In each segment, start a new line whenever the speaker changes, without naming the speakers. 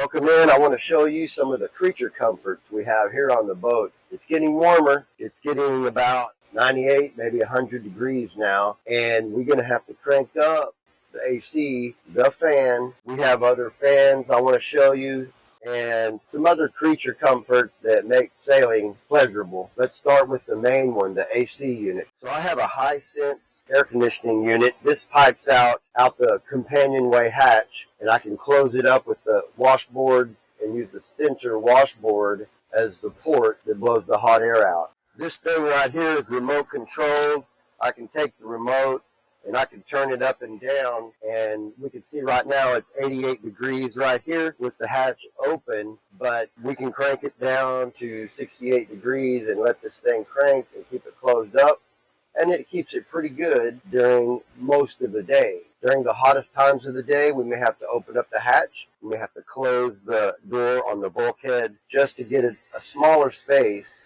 Welcome in. I want to show you some of the creature comforts we have here on the boat. It's getting warmer. It's getting about 98, maybe 100 degrees now, and we're going to have to crank up the AC, the fan. We have other fans I want to show you, and some other creature comforts that make sailing pleasurable. Let's start with the main one, the AC unit. So I have a high sense air conditioning unit. This pipes out the companionway hatch, and I can close it up with the washboards and use the center washboard as the port that blows the hot air out. This thing right here is remote controlled. I can take the remote and I can turn it up and down, and we can see right now it's 88 degrees right here with the hatch open, but we can crank it down to 68 degrees and let this thing crank and keep it closed up, and it keeps it pretty good during most of the day. During the hottest times of the day, we may have to open up the hatch. We may have to close the door on the bulkhead just to get a smaller space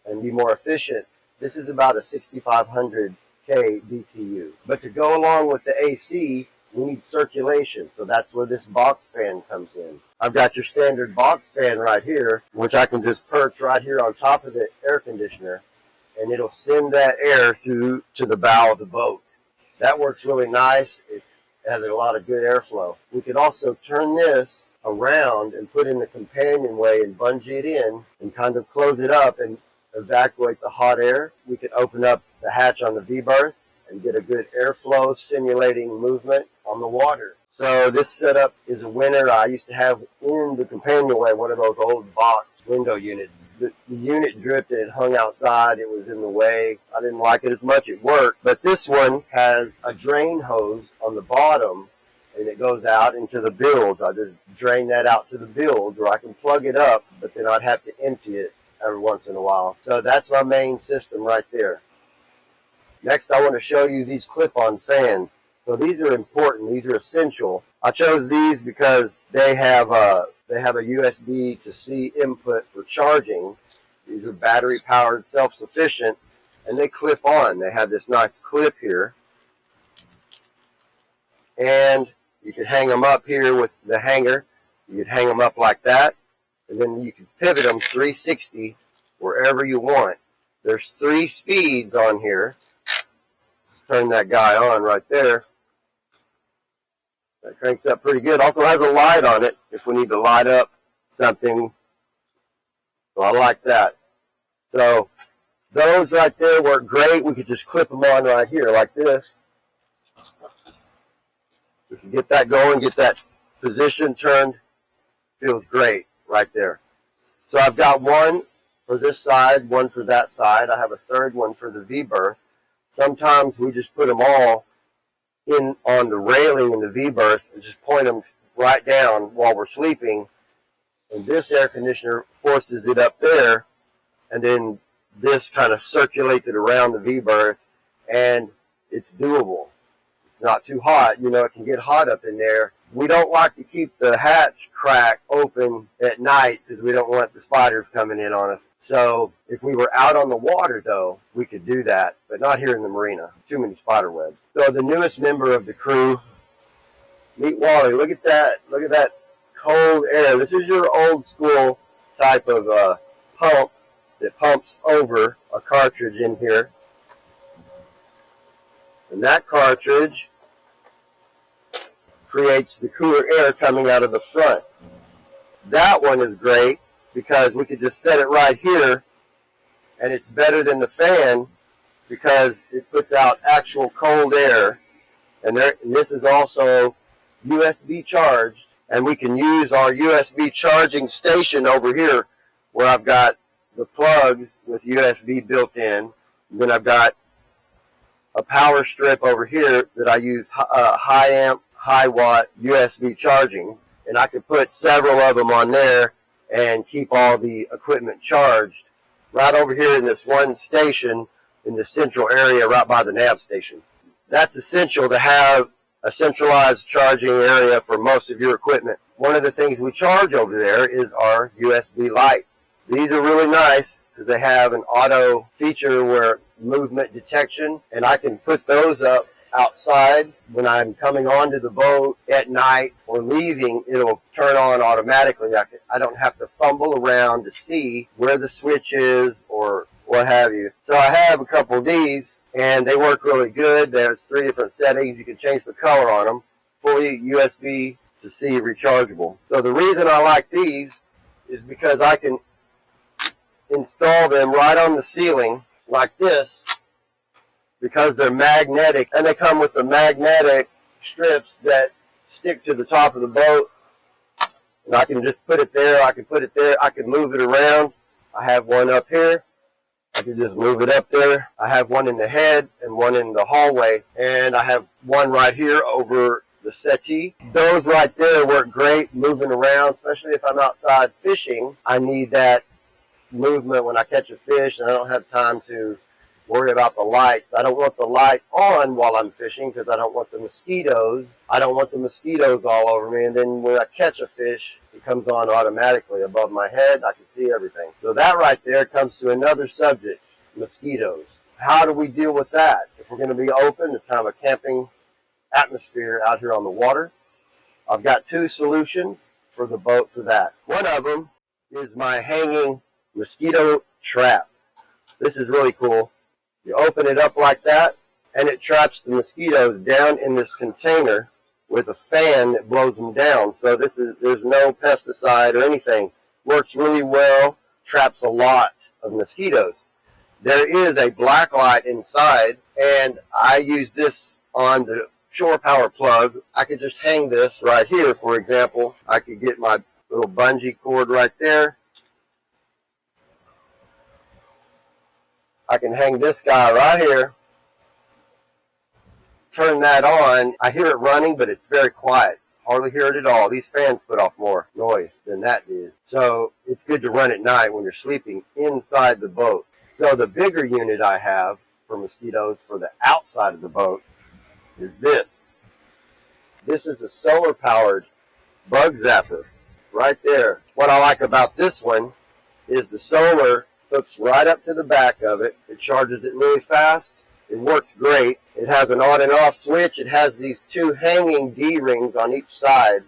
and be more efficient. This is about a 6,500 BTU. But to go along with the AC, we need circulation, so that's where this box fan comes in. I've got your standard box fan right here, which I can just perch right here on top of the air conditioner, and it'll send that air through to the bow of the boat. That works really nice. It has a lot of good airflow. We could also turn this around and put in the companionway and bungee it in and kind of close it up and evacuate the hot air. We could open up the hatch on the V-berth and get a good airflow simulating movement on the water. So this setup is a winner. I used to have in the companionway one of those old box window units. The unit dripped and it hung outside. It was in the way. I didn't like it as much. It worked. But this one has a drain hose on the bottom, and it goes out into the bilge. I just drain that out to the bilge, or I can plug it up, but then I'd have to empty it every once in a while. So that's my main system right there. Next, I want to show you these clip-on fans. So these are important. These are essential. I chose these because they have a USB to C input for charging. These are battery-powered, self-sufficient, and they clip on. They have this nice clip here. And you can hang them up here with the hanger. You could hang them up like that, and then you can pivot them 360 wherever you want. There's 3 speeds on here. Just turn that guy on right there. That cranks up pretty good. Also has a light on it if we need to light up something. So I like that. So those right there work great. We could just clip them on right here like this. We can get that going, get that position turned. Feels great right there. So I've got one for this side, one for that side. I have a third one for the V-berth. Sometimes we just put them all in on the railing in the V-berth and just point them right down while we're sleeping. And this air conditioner forces it up there, and then this kind of circulates it around the V-berth, and it's doable. It's not too hot. You know, it can get hot up in there. We don't like to keep the hatch crack open at night because we don't want the spiders coming in on us. So if we were out on the water, though, we could do that, but not here in the marina. Too many spider webs. So the newest member of the crew, meet Walley. Look at that. Look at that cold air. This is your old school type of pump that pumps over a cartridge in here. And that cartridge creates the cooler air coming out of the front. That one is great because we could just set it right here, and it's better than the fan because it puts out actual cold air. And this is also USB charged, and we can use our USB charging station over here where I've got the plugs with USB built in. And then I've got a power strip over here that I use high amp, high watt USB charging, and I could put several of them on there and keep all the equipment charged right over here in this one station in the central area right by the nav station. That's essential to have a centralized charging area for most of your equipment. One of the things we charge over there is our USB lights. These are really nice because they have an auto feature where movement detection, and I can put those up outside. When I'm coming onto the boat at night or leaving, it'll turn on automatically. I don't have to fumble around to see where the switch is or what have you. So I have a couple of these, and they work really good. There's 3 different settings. You can change the color on them. Fully USB to C rechargeable. So the reason I like these is because I can install them right on the ceiling like this, because they're magnetic, and they come with the magnetic strips that stick to the top of the boat. And I can just put it there, I can put it there, I can move it around. I have one up here, I can just move it up there. I have one in the head and one in the hallway, and I have one right here over the settee. Those right there work great moving around, especially if I'm outside fishing. I need that movement when I catch a fish, and I don't have time to worry about the lights. I don't want the light on while I'm fishing because I don't want the mosquitoes. I don't want the mosquitoes all over me, and then when I catch a fish, it comes on automatically above my head. I can see everything. So that right there comes to another subject, mosquitoes. How do we deal with that? If we're going to be open, it's kind of a camping atmosphere out here on the water. I've got 2 solutions for the boat for that. One of them is my hanging mosquito trap. This is really cool. You open it up like that, and it traps the mosquitoes down in this container with a fan that blows them down. So there's no pesticide or anything. Works really well, traps a lot of mosquitoes. There is a black light inside, and I use this on the shore power plug. I could just hang this right here, for example. I could get my little bungee cord right there. I can hang this guy right here, turn that on. I hear it running, but it's very quiet. Hardly hear it at all. These fans put off more noise than that did. So it's good to run at night when you're sleeping inside the boat. So the bigger unit I have for mosquitoes for the outside of the boat is this. This is a solar-powered bug zapper right there. What I like about this one is the solar hooks right up to the back of it. It charges it really fast. It works great. It has an on and off switch. It has these 2 hanging D-rings on each side.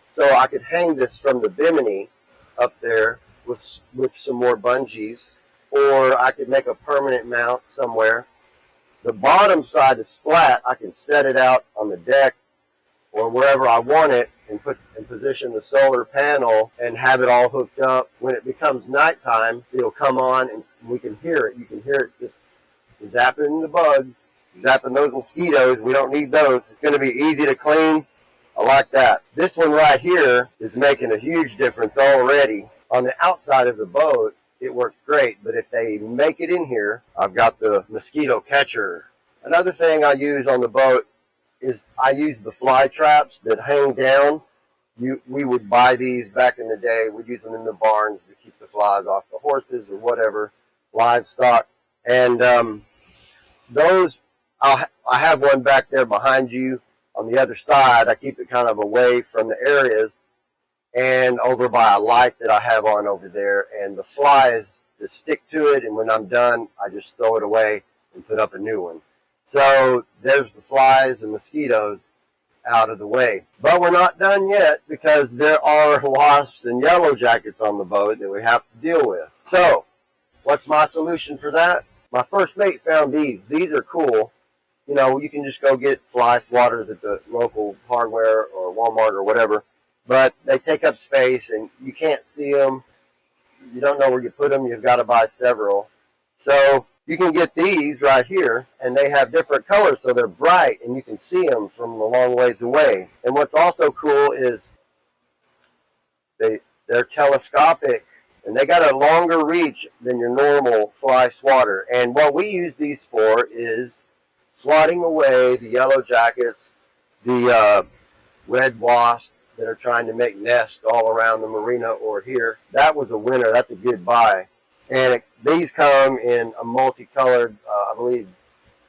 So I could hang this from the bimini up there with some more bungees, or I could make a permanent mount somewhere. The bottom side is flat. I can set it out on the deck or wherever I want it and put and position the solar panel and have it all hooked up. When it becomes nighttime, it'll come on and we can hear it. You can hear it just zapping the bugs, zapping those mosquitoes. We don't need those. It's going to be easy to clean. I like that. This one right here is making a huge difference already. On the outside of the boat, it works great, but if they make it in here, I've got the mosquito catcher. Another thing I use on the boat is I use the fly traps that hang down. We would buy these back in the day. We'd use them in the barns to keep the flies off the horses or whatever, livestock. And those, I have one back there behind you on the other side. I keep it kind of away from the areas and over by a light that I have on over there. And the flies just stick to it, and when I'm done, I just throw it away and put up a new one. So there's the flies and mosquitoes out of the way. But we're not done yet, because there are wasps and yellow jackets on the boat that we have to deal with. So what's my solution for that? My first mate found these. These are cool. You know, you can just go get fly swatters at the local hardware or Walmart or whatever, but they take up space and you can't see them. You don't know where you put them. You've got to buy several. So you can get these right here, and they have different colors, so they're bright, and you can see them from a long ways away. And what's also cool is they're telescopic, and they got a longer reach than your normal fly swatter. And what we use these for is swatting away the yellow jackets, the red wasps that are trying to make nests all around the marina or here. That was a winner. That's a good buy. And these come in a multicolored, I believe,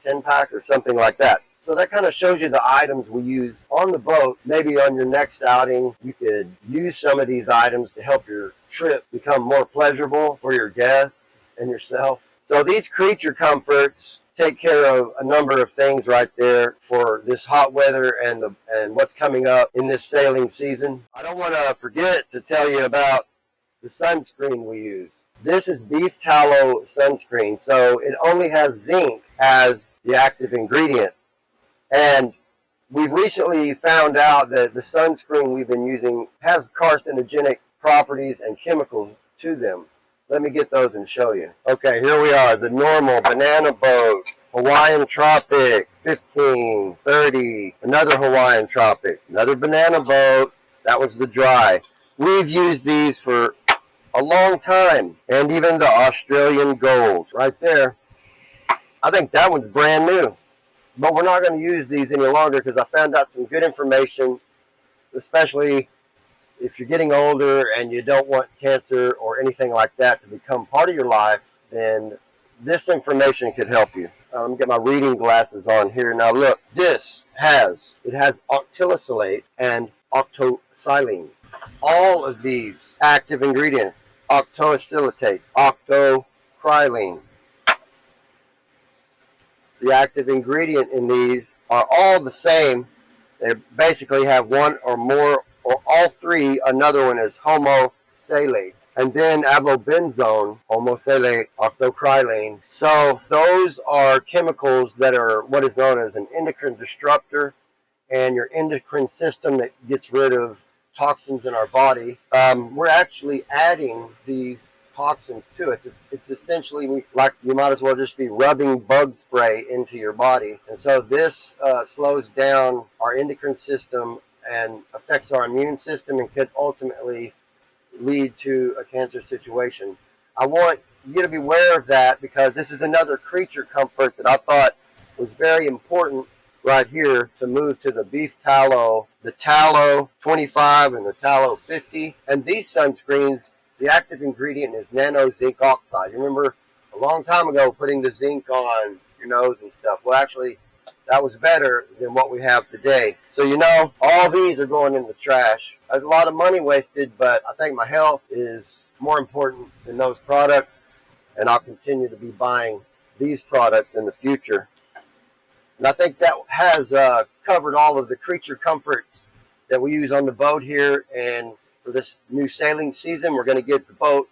10-pack or something like that. So that kind of shows you the items we use on the boat. Maybe on your next outing, you could use some of these items to help your trip become more pleasurable for your guests and yourself. So these creature comforts take care of a number of things right there for this hot weather and what's coming up in this sailing season. I don't want to forget to tell you about the sunscreen we use. This is beef tallow sunscreen, so it only has zinc as the active ingredient. And we've recently found out that the sunscreen we've been using has carcinogenic properties and chemicals to them. Let me get those and show you. Okay, here we are, the normal banana boat, Hawaiian tropic, 15, 30, another Hawaiian tropic, another banana boat, that was the dry. We've used these for a long time, and even the Australian gold right there. I think that one's brand new. But we're not going to use these any longer because I found out some good information, especially if you're getting older and you don't want cancer or anything like that to become part of your life, then this information could help you. Let me get my reading glasses on here. Now look, it has octylocylate and octosilane. All of these active ingredients, octoacylate, octocrylene. The active ingredient in these are all the same. They basically have one or more, or all three. Another one is homosalate. And then avobenzone, homosalate, octocrylene. So those are chemicals that are what is known as an endocrine disruptor, and your endocrine system that gets rid of toxins in our body. We're actually adding these toxins to it. It's essentially like you might as well just be rubbing bug spray into your body. And so this slows down our endocrine system and affects our immune system and could ultimately lead to a cancer situation. I want you to be aware of that because this is another creature comfort that I thought was very important right here to move to the beef tallow, the tallow 25 and the tallow 50. And these sunscreens, the active ingredient is nano zinc oxide. You remember a long time ago putting the zinc on your nose and stuff. Well, actually, that was better than what we have today. So, you know, all these are going in the trash. There's a lot of money wasted, but I think my health is more important than those products, and I'll continue to be buying these products in the future. And I think that has covered all of the creature comforts that we use on the boat here. And for this new sailing season, we're going to get the boat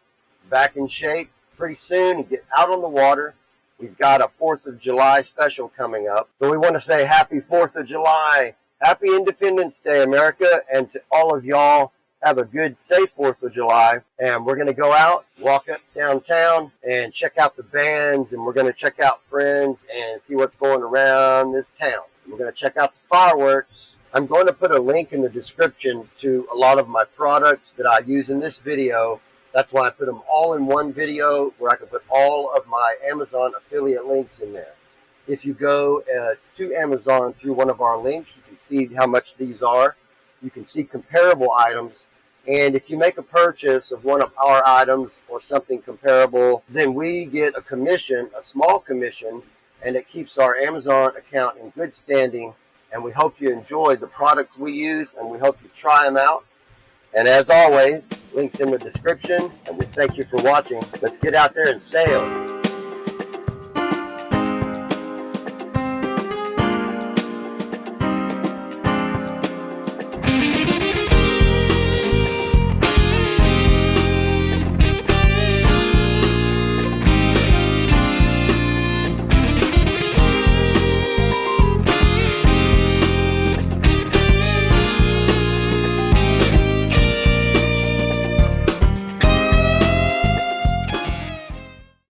back in shape pretty soon and get out on the water. We've got a 4th of July special coming up. So we want to say happy 4th of July. Happy Independence Day, America. And to all of y'all, have a good, safe 4th of July. And we're going to go out, walk up downtown, and check out the bands. And we're going to check out friends and see what's going around this town. We're going to check out the fireworks. I'm going to put a link in the description to a lot of my products that I use in this video. That's why I put them all in one video where I can put all of my Amazon affiliate links in there. If you go to Amazon through one of our links, you can see how much these are. You can see comparable items. And if you make a purchase of one of our items or something comparable, then we get a commission, a small commission, and it keeps our Amazon account in good standing. And we hope you enjoy the products we use, and we hope you try them out. And as always, links in the description, and we thank you for watching. Let's get out there and sail.